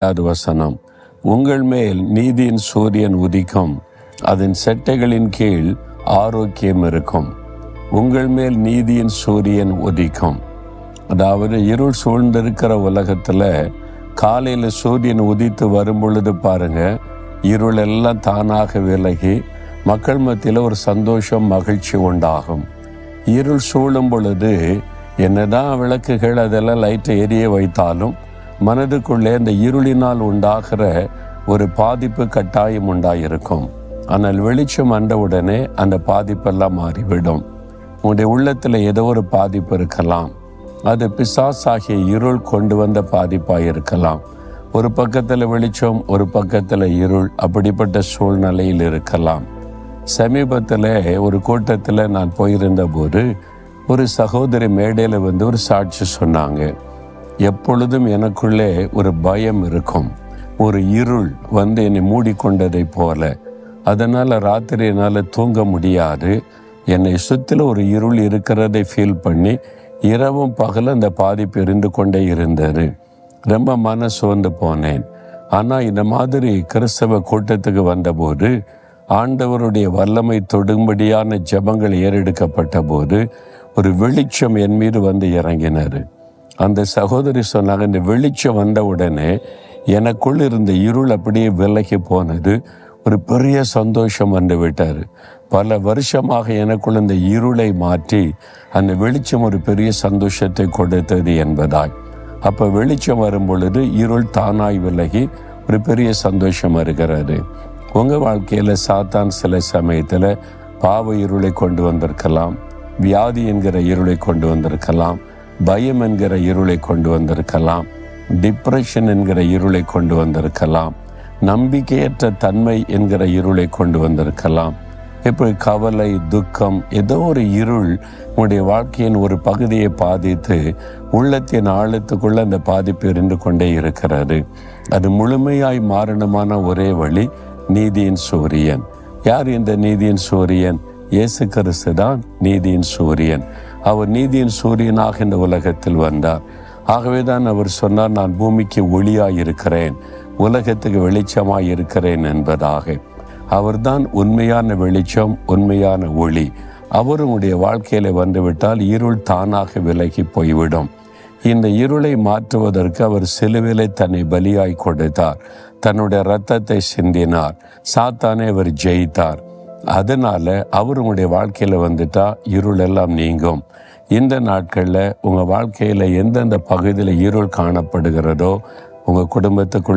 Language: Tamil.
வசனம், உங்கள் மேல் நீதியின் சூரியன் உதிக்கும், அதன் செட்டைகளின் கீழ் ஆரோக்கியம் இருக்கும். உங்கள் மேல் நீதியின் சூரியன் உதிக்கும். அதாவது இருள் சூழ்ந்திருக்கிற உலகத்தில் காலையில் சூரியன் உதித்து வரும் பொழுது பாருங்க, இருள் எல்லாம் தானாக விலகி மக்கள் மத்தியில் ஒரு சந்தோஷம், மகிழ்ச்சி உண்டாகும். இருள் சூழும் பொழுது என்னதான் விளக்குகள் அதெல்லாம் லைட்டை எரிய வைத்தாலும் மனதுக்குள்ளே அந்த இருளினால் உண்டாகிற ஒரு பாதிப்பு கட்டாயம் உண்டாயிருக்கும். ஆனால் வெளிச்சம் வந்தவுடனே அந்த பாதிப்பெல்லாம் மாறிவிடும். உங்களுடைய உள்ளத்தில் ஏதோ ஒரு பாதிப்பு இருக்கலாம். அது பிசாசாகிய இருள் கொண்டு வந்த பாதிப்பாக இருக்கலாம். ஒரு பக்கத்தில் வெளிச்சம், ஒரு பக்கத்தில் இருள், அப்படிப்பட்ட சூழ்நிலையில் இருக்கலாம். சமீபத்தில் ஒரு கூட்டத்தில் நான் போயிருந்த போது ஒரு சகோதரி மேடையில் வந்து ஒரு சாட்சி சொன்னாங்க. எப்பொழுதும் எனக்குள்ளே ஒரு பயம் இருக்கும், ஒரு இருள் வந்து என்னை மூடிக்கொண்டதை போல. அதனால் ராத்திரி என்னால் தூங்க முடியாது. என்னை சுற்றில ஒரு இருள் இருக்கிறதை ஃபீல் பண்ணி இரவும் பகலும் அந்த பாதிப்பு இருந்து கொண்டே இருந்தது. ரொம்ப மனசு வந்து போனேன். ஆனால் இந்த மாதிரி கிறிஸ்தவ கூட்டத்துக்கு வந்தபோது ஆண்டவருடைய வல்லமை தொடும்படியான ஜெபங்கள் ஏறெடுக்கப்பட்ட போது ஒரு வெளிச்சம் என் மீது வந்து இறங்கினார். அந்த சகோதரி சொன்னாங்க, இந்த வெளிச்சம் வந்த உடனே எனக்குள் இருந்த இருள் அப்படியே விலகி போனது. ஒரு பெரிய சந்தோஷம் வந்து விட்டார். பல வருஷமாக எனக்குள் இந்த இருளை மாற்றி அந்த வெளிச்சம் ஒரு பெரிய சந்தோஷத்தை கொடுத்தது என்பதாய். அப்போ வெளிச்சம் வரும் பொழுது இருள் தானாய் விலகி ஒரு பெரிய சந்தோஷம் வருகிறது. உங்கள் வாழ்க்கையில் சாத்தான் சில சமயத்தில் பாவ இருளை கொண்டு வந்திருக்கலாம், வியாதி என்கிற இருளை கொண்டு வந்திருக்கலாம், பயம் என்கிற இருளை கொண்டு வந்திருக்கலாம், டிப்ரெஷன் என்கிற இருளை கொண்டு வந்திருக்கலாம், நம்பிக்கையற்ற தன்மை என்கிற இருளை கொண்டு வந்திருக்கலாம். இப்படி கவலை, துக்கம், ஏதோ ஒரு இருள் உங்களுடைய வாழ்க்கையின் ஒரு பகுதியை பாதித்து உள்ளத்தின் ஆழத்துக்குள்ள அந்த பாதிப்பு இருந்து கொண்டே இருக்கிறது. அது முழுமையாய் மாறணுமான ஒரே வழி நீதியின் சூரியன். யார் இந்த நீதியின் சூரியன்? இயேசு கிறிஸ்து தான் நீதியின் சூரியன். அவர் நீதியின் சூரியனாக இந்த உலகத்தில் வந்தார். ஆகவே தான் அவர் சொன்னார், நான் பூமிக்கு ஒளியாய் இருக்கிறேன், உலகத்துக்கு வெளிச்சமாய் இருக்கிறேன் என்பதாக. அவர்தான் உண்மையான வெளிச்சம், உண்மையான ஒளி. அவர் உங்களுடைய வாழ்க்கையில வந்துவிட்டால் இருள் தானாக விலகி போய்விடும். இந்த இருளை மாற்றுவதற்கு அவர் சிலுவையிலே தன்னை பலியாய் கொடுத்தார், தன்னுடைய இரத்தத்தை சிந்தினார், சாத்தானை அவர் ஜெயித்தார். அதனால அவர் உங்களுடைய வாழ்க்கையில வந்துட்டா இருள் எல்லாம் நீங்கும். இந்த நாட்களில் உங்கள் வாழ்க்கையில் எந்தெந்த பகுதியில் இருள் காணப்படுகிறதோ உங்கள் குடும்பத்துக்குள்ள